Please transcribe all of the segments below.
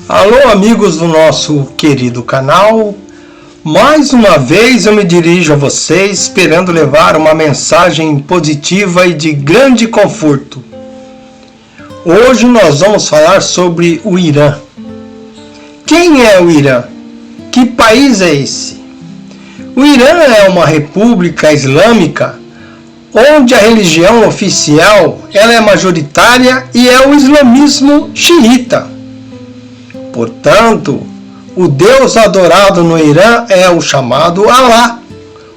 Alô, amigos do nosso querido canal. Mais uma vez eu me dirijo a vocês esperando levar uma mensagem positiva e de grande conforto. Hoje nós vamos falar sobre o Irã. Quem é o Irã? Que país é esse? O Irã é uma república islâmica onde a religião oficial ela é majoritária e é o islamismo xiita. Portanto, o Deus adorado no Irã é o chamado Alá,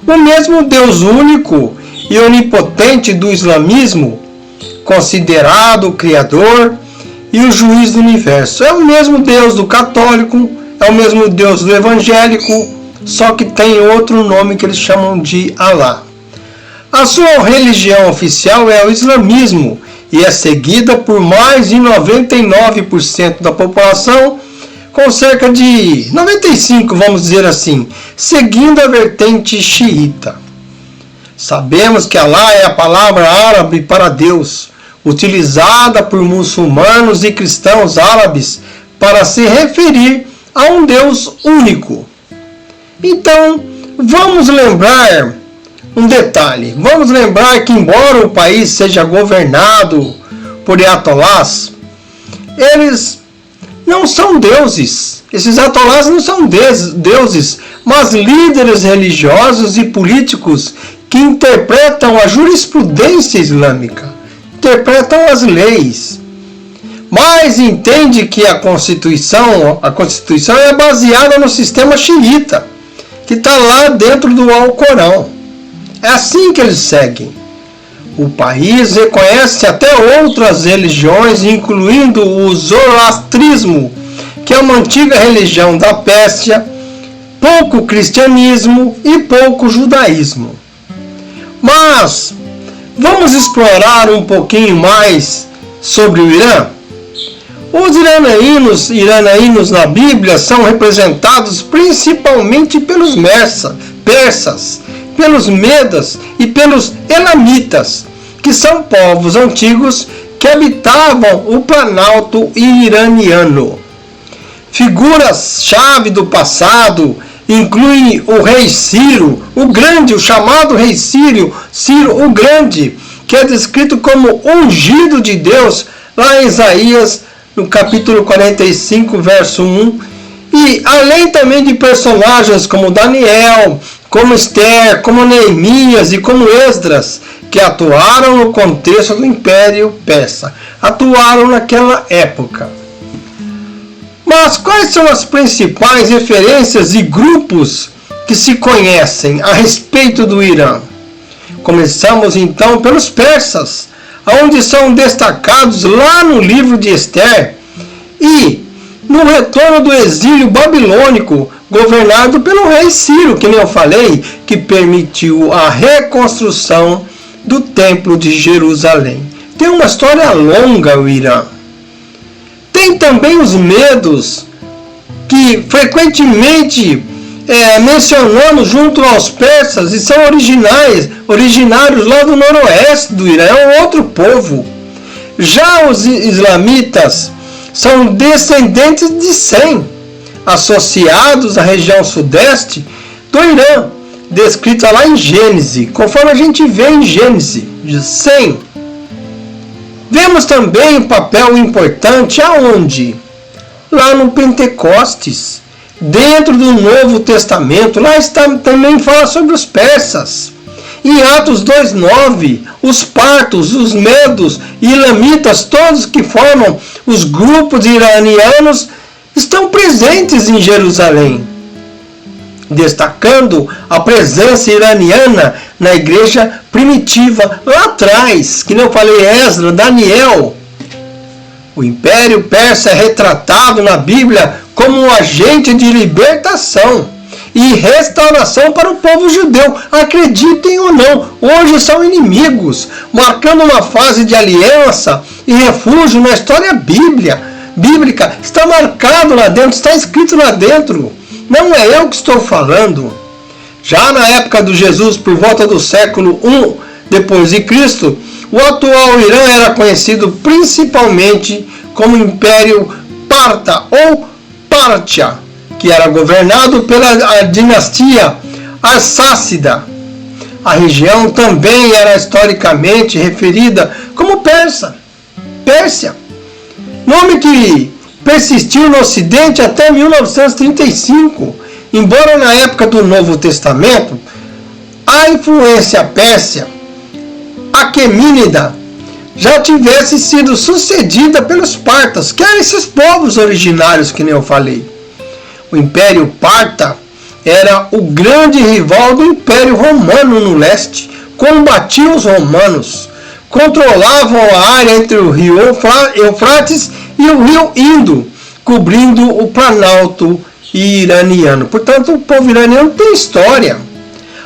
o mesmo Deus único e onipotente do islamismo, considerado o Criador e o juiz do universo. É o mesmo Deus do católico, é o mesmo Deus do evangélico, só que tem outro nome que eles chamam de Alá. A sua religião oficial é o islamismo e é seguida por mais de 99% da população, com cerca de 95%, vamos dizer assim, seguindo a vertente xiita. Sabemos que Alá é a palavra árabe para Deus, utilizada por muçulmanos e cristãos árabes para se referir a um Deus único. Então, vamos lembrar um detalhe. Vamos lembrar que embora o país seja governado por ayatolás, eles não são deuses. Esses ayatolás não são deuses, mas líderes religiosos e políticos que interpretam a jurisprudência islâmica, interpretam as leis. Mas entende que a Constituição é baseada no sistema xiita, que está lá dentro do Alcorão. É assim que eles seguem. O país reconhece até outras religiões, incluindo o zoroastrismo, que é uma antiga religião da Pérsia, pouco cristianismo e pouco judaísmo. Mas vamos explorar um pouquinho mais sobre o Irã. Os iranianos na Bíblia são representados principalmente pelos persas, pelos medas e pelos elamitas, que são povos antigos que habitavam o Planalto iraniano. Figuras-chave do passado incluem o rei Ciro o Grande, o chamado rei Ciro o Grande, que é descrito como ungido de Deus lá em Isaías, no capítulo 45, verso 1, e além também de personagens como Daniel, como Esther, como Neemias e como Esdras, que atuaram no contexto do Império Persa, atuaram naquela época. Mas quais são as principais referências e grupos que se conhecem a respeito do Irã? Começamos então pelos persas, onde são destacados lá no livro de Esther e no retorno do exílio babilônico, governado pelo rei Ciro, que nem eu falei, que permitiu a reconstrução do Templo de Jerusalém. Tem uma história longa o Irã. Tem também os medos, que frequentemente mencionamos junto aos persas e são originários lá do noroeste do Irã, é um outro povo. Já os islamitas são descendentes de Sem, associados à região sudeste do Irã, descrita lá em Gênesis, conforme a gente vê em Gênesis, de Sem. Vemos também um papel importante aonde? Lá no Pentecostes, dentro do Novo Testamento, lá está, também fala sobre os persas. Em Atos 2:9, os partos, os medos e elamitas, todos que formam os grupos iranianos, estão presentes em Jerusalém, destacando a presença iraniana na igreja primitiva, lá atrás, que eu falei, Esdras, Daniel. O Império Persa é retratado na Bíblia como um agente de libertação e restauração para o povo judeu. Acreditem ou não, hoje são inimigos, marcando uma fase de aliança e refúgio na história bíblica. Está marcado lá dentro, está escrito lá dentro. Não é eu que estou falando. Já na época de Jesus, por volta do século I depois de Cristo, o atual Irã era conhecido principalmente como Império Esparta ou Pártia, que era governado pela dinastia Arsácida. A região também era historicamente referida como Pérsia, nome que persistiu no Ocidente até 1935, embora na época do Novo Testamento a influência pérsia aquemínida já tivesse sido sucedida pelos partas, que eram esses povos originários que nem eu falei. O Império Parta era o grande rival do Império Romano no leste, combatia os romanos, controlavam a área entre o rio Eufrates e o rio Indo, cobrindo o Planalto iraniano. Portanto, o povo iraniano tem história.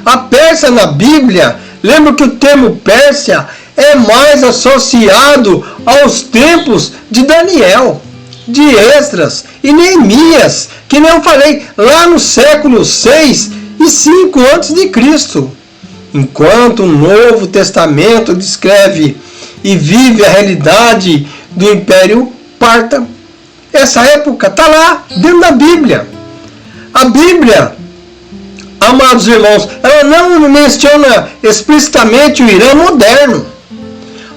A Pérsia na Bíblia, lembra que o termo Pérsia é mais associado aos tempos de Daniel, de Esdras e Neemias, que nem eu falei, lá no século 6 e 5 a.C. Enquanto o Novo Testamento descreve e vive a realidade do Império Parta, essa época está lá dentro da Bíblia. A Bíblia, amados irmãos, ela não menciona explicitamente o Irã moderno,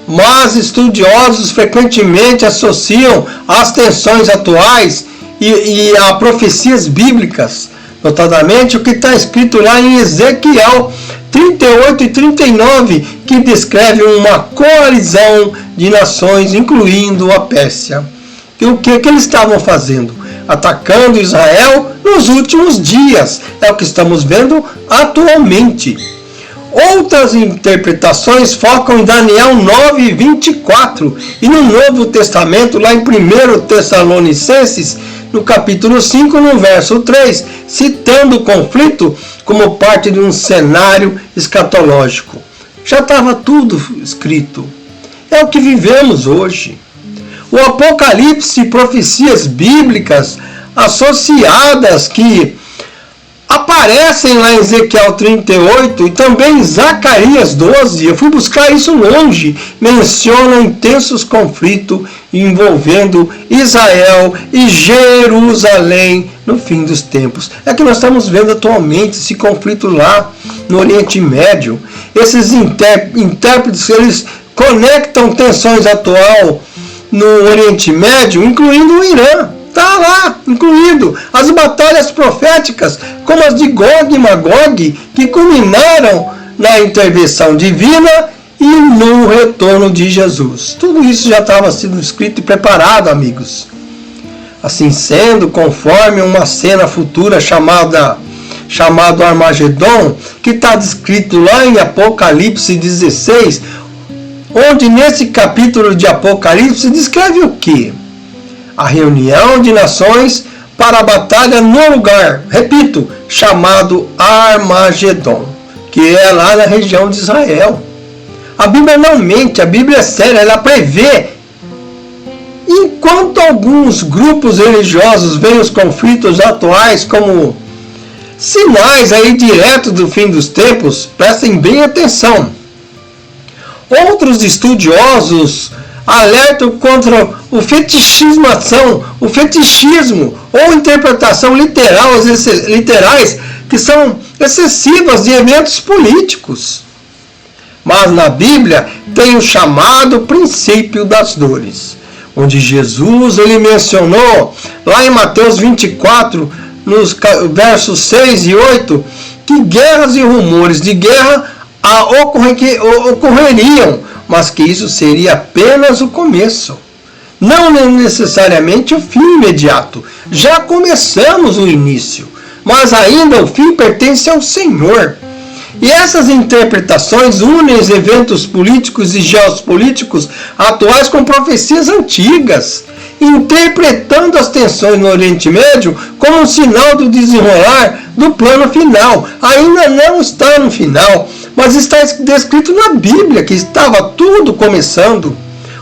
mas estudiosos frequentemente associam as tensões atuais e a profecias bíblicas, notadamente o que está escrito lá em Ezequiel 38 e 39, que descreve uma coalizão de nações, incluindo a Pérsia. E o que eles estavam fazendo? Atacando Israel nos últimos dias. É o que estamos vendo atualmente. Outras interpretações focam em Daniel 9, 24 e no Novo Testamento, lá em 1 Tessalonicenses, no capítulo 5, no verso 3, citando o conflito como parte de um cenário escatológico. Já estava tudo escrito. É o que vivemos hoje. O Apocalipse e profecias bíblicas associadas que aparecem lá em Ezequiel 38 e também em Zacarias 12, eu fui buscar isso longe, mencionam intensos conflitos envolvendo Israel e Jerusalém no fim dos tempos. É que nós estamos vendo atualmente esse conflito lá no Oriente Médio. Esses intérpretes, eles conectam tensões atual no Oriente Médio, incluindo o Irã. Está lá, incluído as batalhas proféticas, como as de Gog e Magog, que culminaram na intervenção divina e no retorno de Jesus. Tudo isso já estava sendo escrito e preparado, amigos. Assim sendo, conforme uma cena futura chamado Armagedon, que está descrito lá em Apocalipse 16, onde nesse capítulo de Apocalipse descreve o quê? A reunião de nações para a batalha no lugar, repito, chamado Armagedon, que é lá na região de Israel. A Bíblia não mente, a Bíblia é séria, ela prevê. Enquanto alguns grupos religiosos veem os conflitos atuais como sinais aí diretos do fim dos tempos, prestem bem atenção. Outros estudiosos alertam contra o fetichismo ou interpretação literais que são excessivas de eventos políticos. Mas na Bíblia tem o chamado princípio das dores, onde Jesus ele mencionou lá em Mateus 24, nos versos 6 e 8, que guerras e rumores de guerra ocorreriam, mas que isso seria apenas o começo, não necessariamente o fim imediato. Já começamos o início, mas ainda o fim pertence ao Senhor. E essas interpretações unem os eventos políticos e geopolíticos atuais com profecias antigas, interpretando as tensões no Oriente Médio como um sinal do desenrolar do plano final. Ainda não está no final, mas está descrito na Bíblia que estava tudo começando.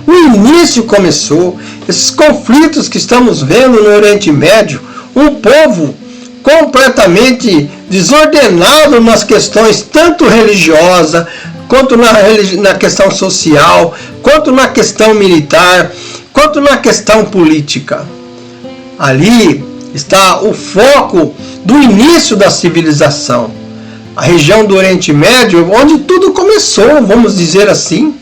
O início começou. Esses conflitos que estamos vendo no Oriente Médio, um povo completamente desordenado nas questões tanto religiosa, quanto na questão social, quanto na questão militar, quanto na questão política. Ali está o foco do início da civilização. A região do Oriente Médio, onde tudo começou, vamos dizer assim.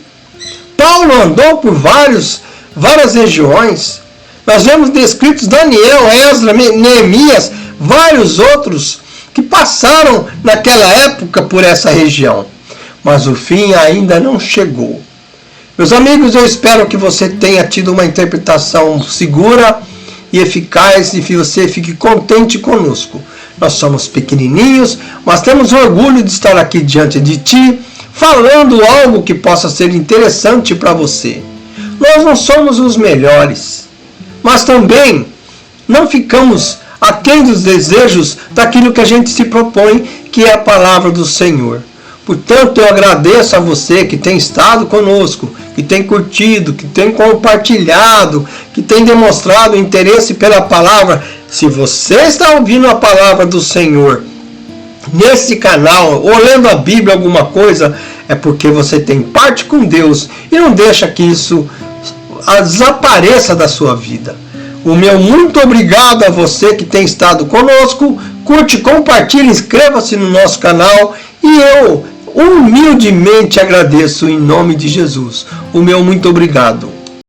Paulo andou por várias regiões. Nós vemos descritos Daniel, Esdras, Neemias, vários outros que passaram naquela época por essa região. Mas o fim ainda não chegou. Meus amigos, eu espero que você tenha tido uma interpretação segura e eficaz e que você fique contente conosco. Nós somos pequenininhos, mas temos orgulho de estar aqui diante de ti, falando algo que possa ser interessante para você. Nós não somos os melhores, mas também não ficamos aquém dos desejos daquilo que a gente se propõe, que é a palavra do Senhor. Portanto, eu agradeço a você que tem estado conosco, que tem curtido, que tem compartilhado, que tem demonstrado interesse pela palavra. Se você está ouvindo a palavra do Senhor nesse canal, ou lendo a Bíblia, alguma coisa, é porque você tem parte com Deus e não deixa que isso desapareça da sua vida. O meu muito obrigado a você que tem estado conosco. Curte, compartilhe, inscreva-se no nosso canal e eu humildemente agradeço em nome de Jesus. O meu muito obrigado.